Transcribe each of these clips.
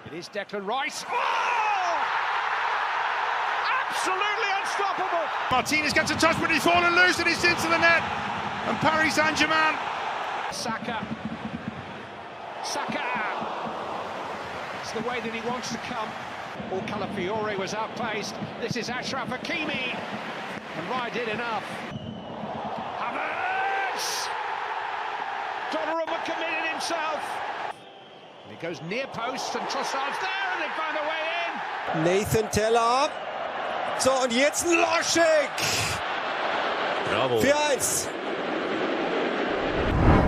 It is Declan Rice. Oh! Absolutely unstoppable. Martinez gets a touch, but he's fallen loose and he's into the net. And Paris Saint-Germain. Saka. It's the way that he wants to come. Or Calafiore was outpaced. This is Achraf Hakimi. And Raya did enough. Havertz! Donnarumma committed himself. And he goes near post and Trossard's there and they found a way in. Nathan Teller. So, und jetzt Loschek. Bravo. 4-1.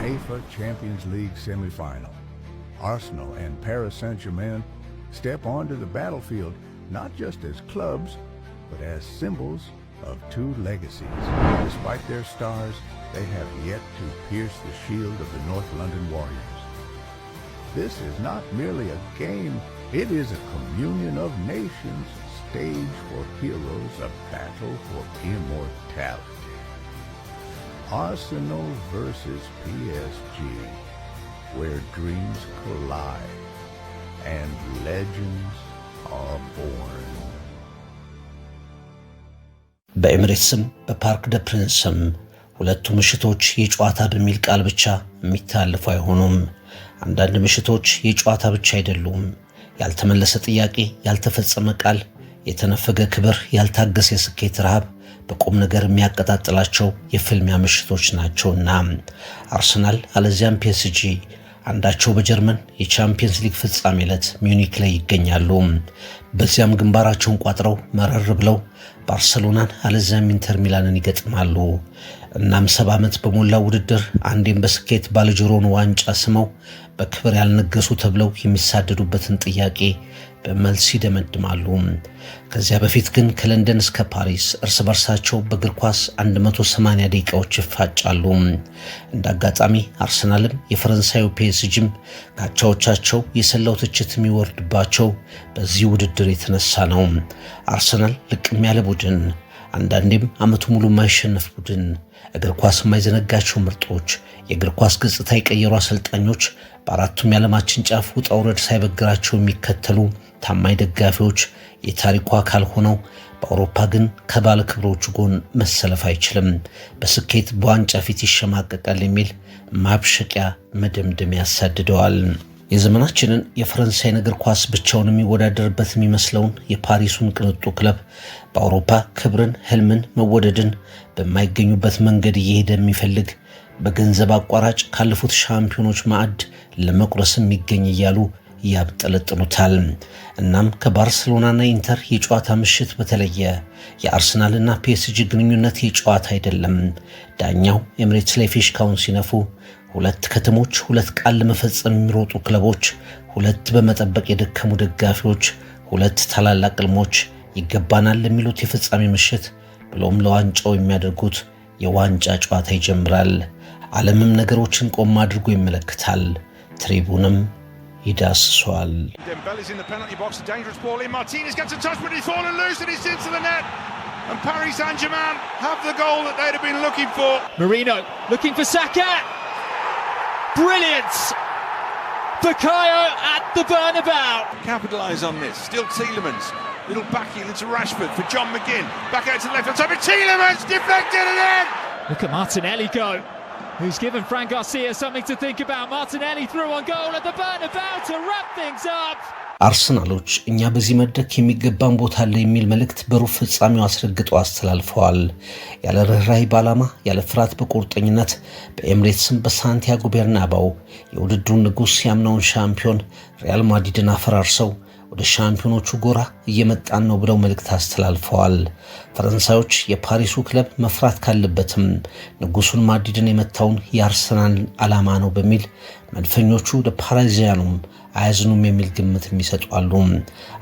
UEFA Champions League semi-final. Arsenal and Paris Saint-Germain step onto the battlefield not just as clubs, but as symbols of two legacies. Despite their stars, they have yet to pierce the shield of the North London Warriors. This is not merely a game, it is a communion of nations, stage for heroes, a battle for immortality. Arsenal versus PSG, where dreams collide and legends are born. በኤምሬትስም በፓርክ ደ ፕሪንስም ሁለቱ ምሽቶች የጨዋታ በሚል ቃል ብቻ የሚታለፉ አይሆኑም። አንዳንድ ምሽቶች የጨዋታ ብቻ አይደሉም። ያልተመለሰ ጥያቄ፣ ያልተፈጸመ ቃል፣ የተነፈገ ክብር፣ ያልታገሰ የስኬት ረሃብ በቁም ነገር የሚያቀጣጥላቸው የፍልሚያ ምሽቶች ናቸውና አርሰናል አለዚያም ፒኤስጂ አንዳቸው በጀርመን የቻምፒየንስ ሊግ ፍጻሜ ዕለት ሚዩኒክ ላይ ይገኛሉ። በዚያም ግንባራቸውን ቋጥረው መረር ብለው ባርሰሎናን አለዚያም ኢንተር ሚላንን ይገጥማሉ። እናም 70 ዓመት በሞላው ውድድር አንዴም በስኬት ባለጆሮን ዋንጫ ስመው በክብር ያልነገሱ ተብለው የሚሳደዱበትን ጥያቄ በመልስ ይደመድማሉ። ከዚያ በፊት ግን ከለንደን እስከ ፓሪስ እርስ በርሳቸው በእግር ኳስ 180 ደቂቃዎች ይፋጫሉ። እንደ አጋጣሚ አርሰናልም የፈረንሳዩ ፒኤስጂም ካቻዎቻቸው የሰላው ትችት የሚወርድባቸው በዚህ ውድድር የተነሳ ነው። አርሰናል ልቅም ያለ ቡድን፣ አንዳንዴም ዓመቱ ሙሉ የማይሸነፍ ቡድን፣ እግር ኳስ የማይዘነጋቸው ምርጦች፣ የእግር ኳስ ገጽታ የቀየሩ አሰልጣኞች፣ በአራቱም የዓለማችን ጫፍ ውጣ ውረድ ሳይበግራቸው የሚከተሉ ታማኝ ደጋፊዎች የታሪኩ አካል ሆነው በአውሮፓ ግን ከባለ ክብሮቹ ጎን መሰለፍ አይችልም፣ በስኬት በዋንጫ ፊት ይሸማቀቃል የሚል ማብሸቂያ መደምደሚያ ያሳድደዋል። የዘመናችንን የፈረንሳይ እግር ኳስ ብቻውን የሚወዳደርበት የሚመስለውን የፓሪሱን ቅንጡ ክለብ በአውሮፓ ክብርን፣ ህልምን፣ መወደድን በማይገኙበት መንገድ እየሄደ የሚፈልግ በገንዘብ አቋራጭ ካለፉት ሻምፒዮኖች ማዕድ ለመቁረስ የሚገኝ እያሉ ያብጠለጥሉታል። እናም ከባርሰሎናና ኢንተር የጨዋታ ምሽት በተለየ የአርሰናልና ፒኤስጂ ግንኙነት የጨዋታ አይደለም። ዳኛው ኤምሬትስ ላይ ፊሽካውን ሲነፉ ሁለት ከተሞች፣ ሁለት ቃል ለመፈጸም የሚሮጡ ክለቦች፣ ሁለት በመጠበቅ የደከሙ ደጋፊዎች፣ ሁለት ታላላቅ ሕልሞች ይገባናል ለሚሉት የፍጻሜ ምሽት ብሎም ለዋንጫው የሚያደርጉት የዋንጫ ጨዋታ ይጀምራል። ዓለምም ነገሮችን ቆም አድርጎ ይመለከታል፣ ትሪቡንም ይዳስሷል። Dembele's in the penalty box, a dangerous ball in. Martinez gets a touch, but he's fallen loose and he's into the net. And Paris Saint-Germain have the goal that they'd have been looking for. Marino looking for Saka. Brilliant! Bukayo at the Bernabeu. Capitalise on this. Still Tielemans. Little backheel into Rashford for John McGinn. Back out to the left. On top of Tielemans. Deflected again. Look at Martinelli go. Who's given Fran Garcia something to think about. Martinelli through on goal at the Bernabeu to wrap things up. አርሰናሎች እኛ በዚህ መድረክ የሚገባን ቦታ አለ የሚል መልእክት በሩብ ፍጻሜው አስረግጠው አስተላልፈዋል። ያለ ርህራሄ ባላማ፣ ያለ ፍርሃት በቁርጠኝነት በኤምሬትስም በሳንቲያጎ ቤርናባው የውድድሩን ንጉሥ ያምናውን ሻምፒዮን ሪያል ማድሪድን አፈራርሰው ወደ ሻምፒዮኖቹ ጎራ እየመጣን ነው ብለው መልእክት አስተላልፈዋል። ፈረንሳዮች የፓሪሱ ክለብ መፍራት ካለበትም ንጉሱን ማድሪድን የመታውን የአርሰናል ዓላማ ነው በሚል መድፈኞቹ ለፓሪዚያኑም አያዝኑም የሚል ግምት የሚሰጧሉ።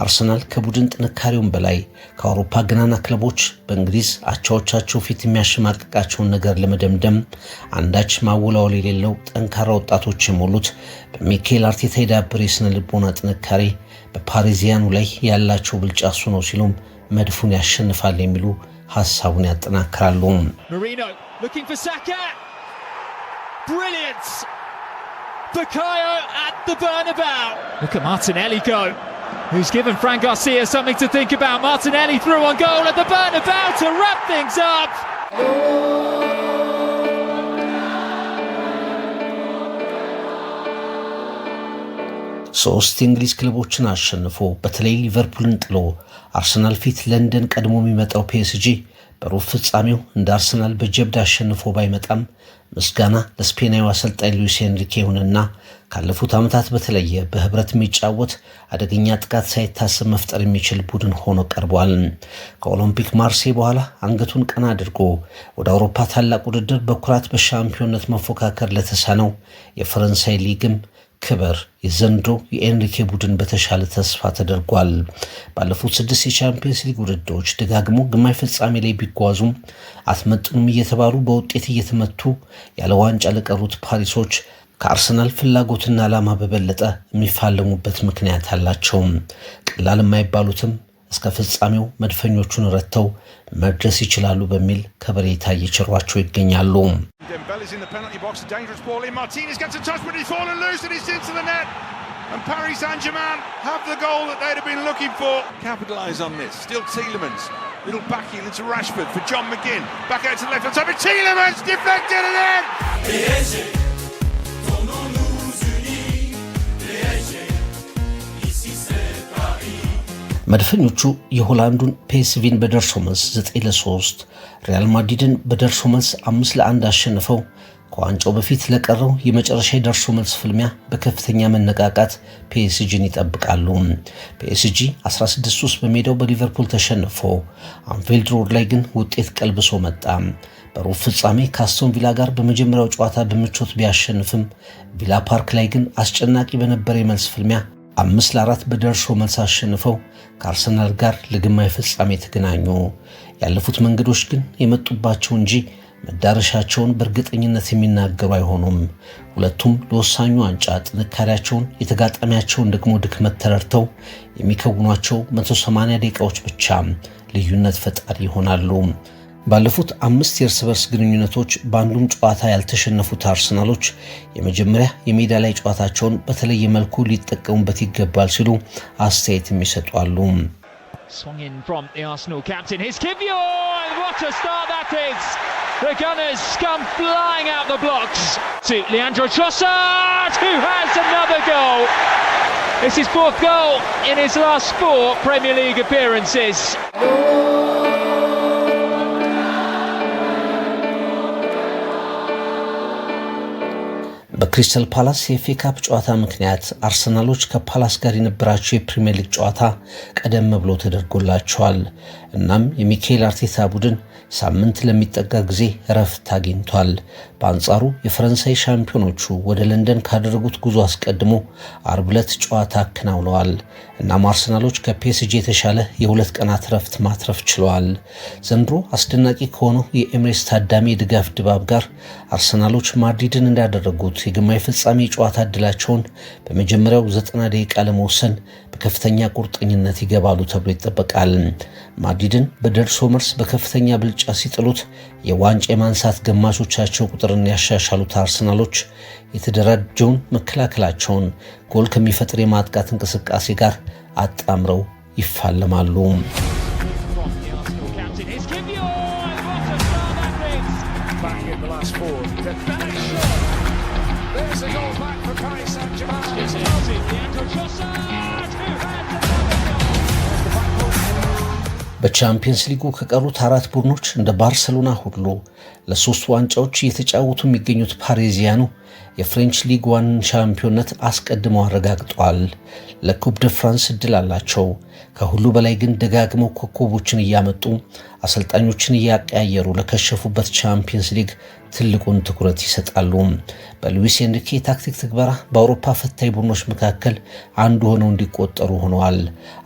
አርሰናል ከቡድን ጥንካሬውም በላይ ከአውሮፓ ገናና ክለቦች በእንግሊዝ አቻዎቻቸው ፊት የሚያሸማቅቃቸውን ነገር ለመደምደም አንዳች ማወላወል የሌለው ጠንካራ ወጣቶች የሞሉት በሚካኤል አርቴታ የዳበረ የስነ ልቦና ጥንካሬ በፓሪዚያኑ ላይ ያላቸው ብልጫ እሱ ነው ሲሉም መድፉን ያሸንፋል የሚሉ ሐሳቡን ያጠናክራሉ። Marino looking for Saka. Brilliant! Bukayo at the Bernabeu. Look at Martinelli go, who's given Fran Garcia something to think about. Martinelli through on goal at the Bernabeu to wrap things up. ሶስት የእንግሊዝ ክለቦችን አሸንፎ በተለይ ሊቨርፑልን ጥሎ አርሰናል ፊት ለንደን ቀድሞ የሚመጣው ፒኤስጂ በሩብ ፍጻሜው እንደ አርሰናል በጀብድ አሸንፎ ባይመጣም ምስጋና ለስፔናዊ አሰልጣኝ ሉዊስ ኤንሪኬ ይሁንና ካለፉት ዓመታት በተለየ በህብረት የሚጫወት አደገኛ ጥቃት ሳይታሰብ መፍጠር የሚችል ቡድን ሆኖ ቀርቧል። ከኦሎምፒክ ማርሴይ በኋላ አንገቱን ቀና አድርጎ ወደ አውሮፓ ታላቅ ውድድር በኩራት በሻምፒዮንነት መፎካከር ለተሳነው የፈረንሳይ ሊግም ክብር የዘንድሮ የኤንሪኬ ቡድን በተሻለ ተስፋ ተደርጓል። ባለፉት 6 የቻምፒየንስ ሊግ ውድድሮች ደጋግሞ ግማሽ ፍጻሜ ላይ ቢጓዙም አትመጥኑም እየተባሉ በውጤት እየተመቱ ያለ ዋንጫ ለቀሩት ፓሪሶች ከአርሰናል ፍላጎትና ዓላማ በበለጠ የሚፋለሙበት ምክንያት አላቸው። ቀላል የማይባሉትም እስከ ፍጻሜው መድፈኞቹን ረተው መድረስ ይችላሉ በሚል ከበሬታ እየቸሯቸው ይገኛሉ። Dembele's in the penalty box, a dangerous ball in. Martinez gets a touch, but he's fallen loose and it's into the net. And Paris Saint-Germain have the goal that they'd have been looking for. Capitalise on this. Still Tielemans. Little backheel into Rashford for John McGinn. Back out to the left on top of Tielemans. Deflected and in. መድፈኞቹ የሆላንዱን ፒኤስቪን በደርሶ መልስ 9-3 ሪያል ማድሪድን በደርሶ መልስ 5-1 አሸንፈው ከዋንጫው በፊት ለቀረው የመጨረሻ የደርሶ መልስ ፍልሚያ በከፍተኛ መነቃቃት ፒኤስጂን ይጠብቃሉ። ፒኤስጂ 16-3 በሜዳው በሊቨርፑል ተሸንፎ አንፊልድ ሮድ ላይ ግን ውጤት ቀልብሶ መጣ። በሩብ ፍጻሜ ከአስቶን ቪላ ጋር በመጀመሪያው ጨዋታ በምቾት ቢያሸንፍም ቪላ ፓርክ ላይ ግን አስጨናቂ በነበረ የመልስ ፍልሚያ 5-4 በደርሶ መልስ አሸንፈው ከአርሰናል ጋር ለግማሽ ፍጻሜ ተገናኙ። ያለፉት መንገዶች ግን የመጡባቸው እንጂ መዳረሻቸውን በእርግጠኝነት የሚናገሩ አይሆኑም። ሁለቱም ለወሳኙ ዋንጫ ጥንካሬያቸውን የተጋጣሚያቸውን ደግሞ ድክመት ተረድተው የሚከውኗቸው 180 ደቂቃዎች ብቻ ልዩነት ፈጣሪ ይሆናሉ። ባለፉት 5 የእርስ በርስ ግንኙነቶች በአንዱም ጨዋታ ያልተሸነፉት አርሰናሎች የመጀመሪያ የሜዳ ላይ ጨዋታቸውን በተለየ መልኩ ሊጠቀሙበት ይገባል ሲሉ አስተያየት የሚሰጧሉ። Swung in from the Arsenal captain. Here's Kivior, and what a start that is! The Gunners come flying out the blocks to Leandro Trossard, who has another goal. It's his 4th goal in his last 4 Premier League appearances. በክሪስታል ፓላስ የኤፍኤ ካፕ ጨዋታ ምክንያት አርሰናሎች ከፓላስ ጋር የነበራቸው የፕሪሚየር ሊግ ጨዋታ ቀደም ብሎ ተደርጎላቸዋል። እናም የሚካኤል አርቴታ ቡድን ሳምንት ለሚጠጋ ጊዜ እረፍት አግኝቷል። በአንጻሩ የፈረንሳይ ሻምፒዮኖቹ ወደ ለንደን ካደረጉት ጉዞ አስቀድሞ አርብ ዕለት ጨዋታ አከናውነዋል። እናም አርሰናሎች ከፒኤስጂ የተሻለ የ2 ቀናት እረፍት ማትረፍ ችለዋል። ዘንድሮ አስደናቂ ከሆነው የኤምሬትስ ታዳሚ የድጋፍ ድባብ ጋር አርሰናሎች ማድሪድን እንዳደረጉት የግማሽ ፍጻሜ ጨዋታ ዕድላቸውን በመጀመሪያው 90 ደቂቃ ለመወሰን በከፍተኛ ቁርጠኝነት ይገባሉ ተብሎ ይጠበቃል። ማድሪድን በደርሶ መልስ በከፍተኛ ብልጫ ሲጥሉት የዋንጫ የማንሳት ግማሾቻቸው ቁጥርን ያሻሻሉት አርሰናሎች የተደራጀውን መከላከላቸውን ጎል ከሚፈጥር የማጥቃት እንቅስቃሴ ጋር አጣምረው ይፋለማሉ። በቻምፒየንስ ሊጉ ከቀሩት 4 ቡድኖች እንደ ባርሰሎና ሁሉ ለ3 ዋንጫዎች እየተጫወቱ የሚገኙት ፓሪዚያኑ የፍሬንች ሊግ 1 ሻምፒዮንነት አስቀድመው አረጋግጠዋል። ለኩፕ ደ ፍራንስ እድል አላቸው። ከሁሉ በላይ ግን ደጋግመው ኮከቦችን እያመጡ አሰልጣኞችን እያቀያየሩ ለከሸፉበት ቻምፒየንስ ሊግ ትልቁን ትኩረት ይሰጣሉ። በሉዊስ ኤንሪኬ ታክቲክ ትግበራ በአውሮፓ ፈታኝ ቡድኖች መካከል አንዱ ሆነው እንዲቆጠሩ ሆነዋል።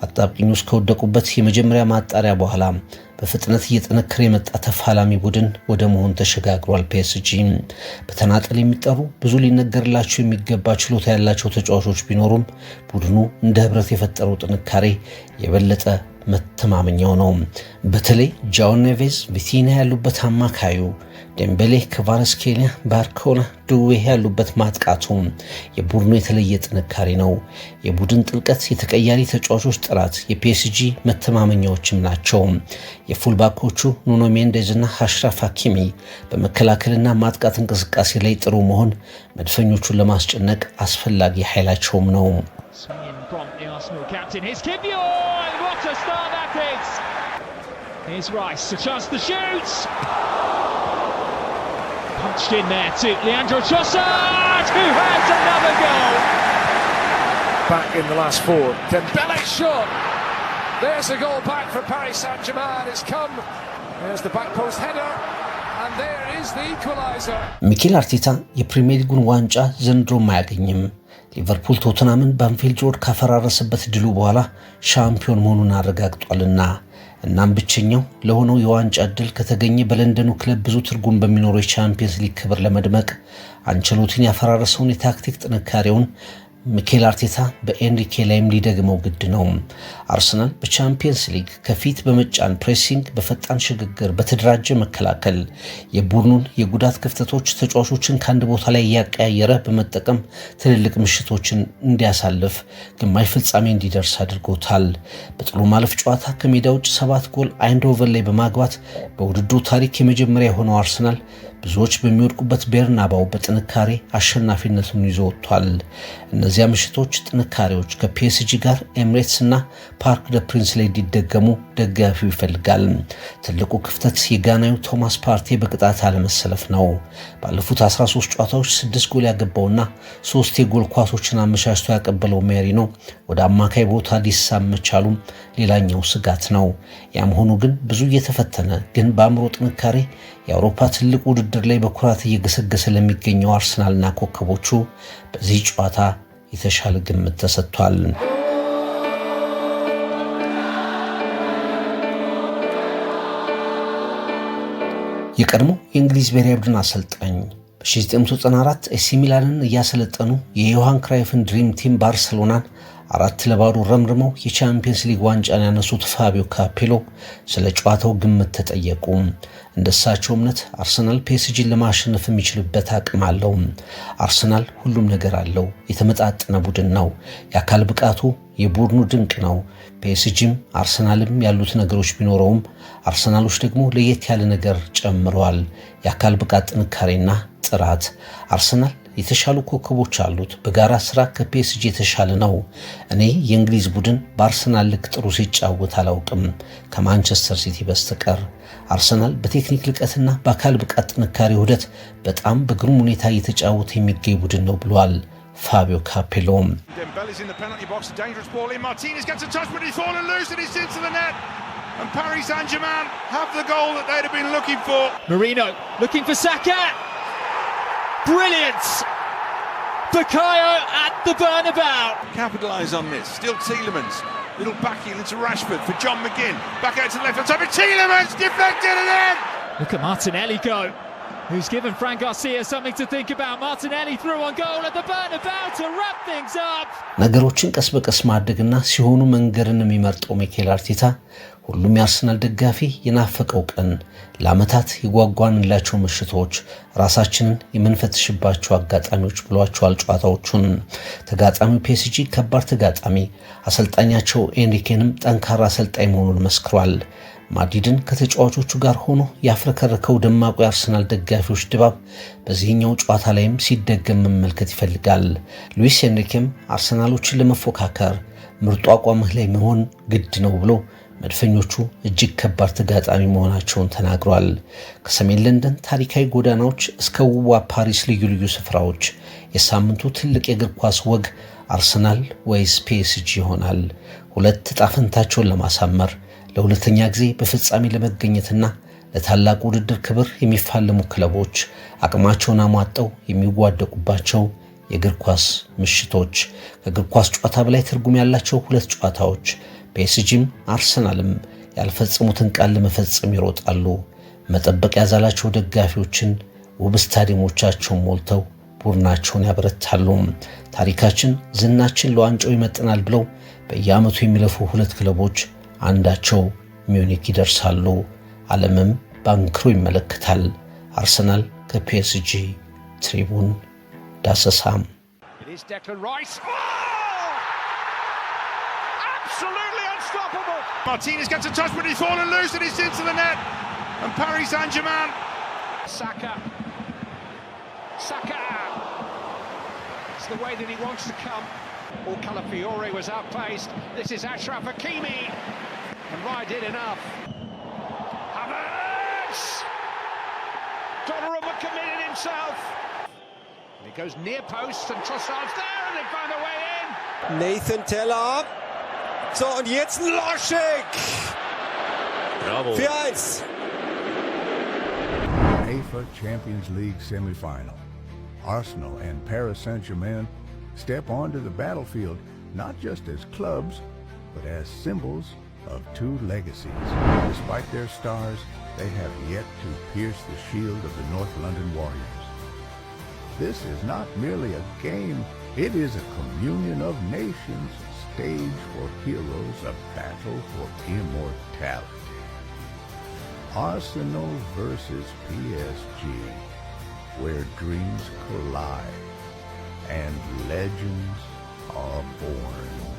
አጣብቂኝ ውስጥ ከወደቁበት የመጀመሪያ ማጣሪያ በኋላ በፍጥነት እየጠነከረ የመጣ ተፋላሚ ቡድን ወደ መሆን ተሸጋግሯል። ፒኤስጂ በተናጠል የሚጠሩ ብዙ ሊነገርላቸው የሚገባ ችሎታ ያላቸው ተጫዋቾች ቢኖሩም ቡድኑ እንደ ህብረት የፈጠረው ጥንካሬ የበለጠ መተማመኛው ነው። በተለይ ጃኦ ኔቬዝ፣ ቪቲና ያሉበት አማካዩ፣ ዴምቤሌ፣ ክቫራትስኬሊያ፣ ባርኮላ፣ ዱዌ ያሉበት ማጥቃቱ የቡድኑ የተለየ ጥንካሬ ነው። የቡድን ጥልቀት፣ የተቀያሪ ተጫዋቾች ጥራት የፒኤስጂ መተማመኛዎችም ናቸው። የፉልባኮቹ ኑኖ ሜንዴዝ እና አሽራፍ ሀኪሚ በመከላከልና ማጥቃት እንቅስቃሴ ላይ ጥሩ መሆን መድፈኞቹን ለማስጨነቅ አስፈላጊ ኃይላቸውም ነው። Here's Rice, a chance to shoot! Punched in there to Leandro Trossard, who has another goal! Back in the last four. Dembele's shot! There's a goal back for Paris Saint-Germain. It's come. There's the back post header. And there is the equalizer. ሚኬል አርቴታ የፕሪሚየር ሊጉን ዋንጫ ዘንድሮም አያገኝም። ሊቨርፑል ቶተናምን በአንፊልድ ሮድ ካፈራረሰበት ድሉ በኋላ ሻምፒዮን መሆኑን አረጋግጧልና እናም ብቸኛው ለሆነው የዋንጫ ዕድል ከተገኘ በለንደኑ ክለብ ብዙ ትርጉም በሚኖረው የቻምፒየንስ ሊግ ክብር ለመድመቅ አንቸሎቲን ያፈራረሰውን የታክቲክ ጥንካሬውን ሚኬል አርቴታ በኤንሪኬ ላይም ሊደግመው ግድ ነው። አርሰናል በቻምፒየንስ ሊግ ከፊት በመጫን ፕሬሲንግ፣ በፈጣን ሽግግር፣ በተደራጀ መከላከል የቡድኑን የጉዳት ክፍተቶች ተጫዋቾችን ከአንድ ቦታ ላይ እያቀያየረ በመጠቀም ትልልቅ ምሽቶችን እንዲያሳልፍ ግማሽ ፍጻሜ እንዲደርስ አድርጎታል። በጥሎ ማለፍ ጨዋታ ከሜዳ ውጭ 7 ጎል አይንድሆቨን ላይ በማግባት በውድድሩ ታሪክ የመጀመሪያ የሆነው አርሰናል ብዙዎች በሚወድቁበት ቤርናባው በጥንካሬ አሸናፊነቱን ይዞ ወጥቷል። እነዚያ ምሽቶች ጥንካሬዎች ከፒኤስጂ ጋር ኤምሬትስ እና ፓርክ ደ ፕሪንስ ላይ እንዲደገሙ ደጋፊው ይፈልጋል። ትልቁ ክፍተት የጋናዊው ቶማስ ፓርቴ በቅጣት አለመሰለፍ ነው። ባለፉት 13 ጨዋታዎች 6 ጎል ያገባውና 3 የጎል ኳሶችን አመቻችቶ ያቀበለው ሜሪኖ ወደ አማካይ ቦታ ሊሳብ መቻሉም ሌላኛው ስጋት ነው። ያም ሆኖ ግን ብዙ እየተፈተነ ግን በአእምሮ ጥንካሬ የአውሮፓ ትልቅ ውድድር ላይ በኩራት እየገሰገሰ ለሚገኘው አርሰናልና ኮከቦቹ በዚህ ጨዋታ የተሻለ ግምት ተሰጥቷል። የቀድሞ የእንግሊዝ ብሔራዊ ቡድን አሰልጣኝ በ1994 ኤሲ ሚላንን እያሰለጠኑ የዮሃን ክራይፍን ድሪም ቲም ባርሰሎናን 4-0 ረምርመው የቻምፒየንስ ሊግ ዋንጫን ያነሱት ፋቢዮ ካፔሎ ስለ ጨዋታው ግምት ተጠየቁ። እንደሳቸው እምነት አርሰናል ፒኤስጂን ለማሸነፍ የሚችልበት አቅም አለው። አርሰናል ሁሉም ነገር አለው። የተመጣጠነ ቡድን ነው። የአካል ብቃቱ የቡድኑ ድንቅ ነው። ፒኤስጂም አርሰናልም ያሉት ነገሮች ቢኖረውም አርሰናሎች ደግሞ ለየት ያለ ነገር ጨምረዋል። የአካል ብቃት ጥንካሬና ጥራት። አርሰናል የተሻሉ ኮከቦች አሉት። በጋራ ስራ ከፒኤስጂ የተሻለ ነው። እኔ የእንግሊዝ ቡድን በአርሰናል ልክ ጥሩ ሲጫወት አላውቅም ከማንቸስተር ሲቲ በስተቀር። አርሰናል በቴክኒክ ልቀትና በአካል ብቃት ጥንካሬ ውህደት በጣም በግሩም ሁኔታ እየተጫወተ የሚገኝ ቡድን ነው ብሏል ፋቢዮ ካፔሎ። And Paris Saint-Germain have the goal that they'd have been looking for. Marino looking for Saka. Brilliant! Bukayo at the Bernabeu. Capitalise on this. Still Tielemans. Little backheel into Rashford for John McGinn. Back out to the left. On top of Tielemans. Deflected again. Look at Martinelli go. Who's given Fran Garcia something to think about. Martinelli through on goal at the Bernabeu to wrap things up. ነገሮችን ቀስ በቀስ ማድረግና ሲሆኑ መንገርን የሚመርጠው ሚኬል አርቴታ ሁሉም የአርሰናል ደጋፊ የናፈቀው ቀን፣ ለዓመታት የጓጓንላቸው ምሽቶች፣ ራሳችንን የምንፈትሽባቸው አጋጣሚዎች ብሏቸዋል ጨዋታዎቹን። ተጋጣሚው ፒኤስጂ ከባድ ተጋጣሚ፣ አሰልጣኛቸው ኤንሪኬንም ጠንካራ አሰልጣኝ መሆኑን መስክሯል። ማድሪድን ከተጫዋቾቹ ጋር ሆኖ ያፍረከረከው ደማቁ የአርሰናል ደጋፊዎች ድባብ በዚህኛው ጨዋታ ላይም ሲደገም መመልከት ይፈልጋል። ሉዊስ ኤንሪኬም አርሰናሎችን ለመፎካከር ምርጡ አቋምህ ላይ መሆን ግድ ነው ብሎ መድፈኞቹ እጅግ ከባድ ተጋጣሚ መሆናቸውን ተናግሯል። ከሰሜን ለንደን ታሪካዊ ጎዳናዎች እስከ ውዋ ፓሪስ ልዩ ልዩ ስፍራዎች የሳምንቱ ትልቅ የእግር ኳስ ወግ አርሰናል ወይስ ፒኤስጂ ይሆናል። ሁለት ዕጣ ፈንታቸውን ለማሳመር ለሁለተኛ ጊዜ በፍጻሜ ለመገኘትና ለታላቁ ውድድር ክብር የሚፋለሙ ክለቦች አቅማቸውን አሟጠው የሚዋደቁባቸው የእግር ኳስ ምሽቶች፣ ከእግር ኳስ ጨዋታ በላይ ትርጉም ያላቸው ሁለት ጨዋታዎች። ፒኤስጂም አርሰናልም ያልፈጸሙትን ቃል ለመፈጸም ይሮጣሉ። መጠበቅ ያዛላቸው ደጋፊዎችን ውብ ስታዲየሞቻቸውን ሞልተው ቡድናቸውን ያበረታሉ። ታሪካችን፣ ዝናችን ለዋንጫው ይመጥናል ብለው በየዓመቱ የሚለፉ ሁለት ክለቦች አንዳቸው ሚዩኒክ ይደርሳሉ። ዓለምም ባንክሮ ይመለከታል። አርሰናል ከፒኤስጂ ትሪቡን ዳሰሳም It is Declan Rice. Oh! Absolutely unstoppable. Martinez gets a touch, but he's fallen loose and he's into the net. And Paris Saint-Germain. Saka. It's the way that he wants to come. Or Calafiore was outpaced. This is Achraf Hakimi. And Raya did enough. Havertz! Donnarumma committed himself. And he goes near post and Trossard's there and they find a way in. Nathan Teller. So, und jetzt Loschek. Bravo. 4-1. UEFA Champions League semifinal. Arsenal and Paris Saint-Germain step onto the battlefield not just as clubs, but as symbols of two legacies. Despite their stars, they have yet to pierce the shield of the North London Warriors. This is not merely a game, it is a communion of nations, a stage for heroes, a battle for immortality. Arsenal versus PSG, where dreams collide and legends are born.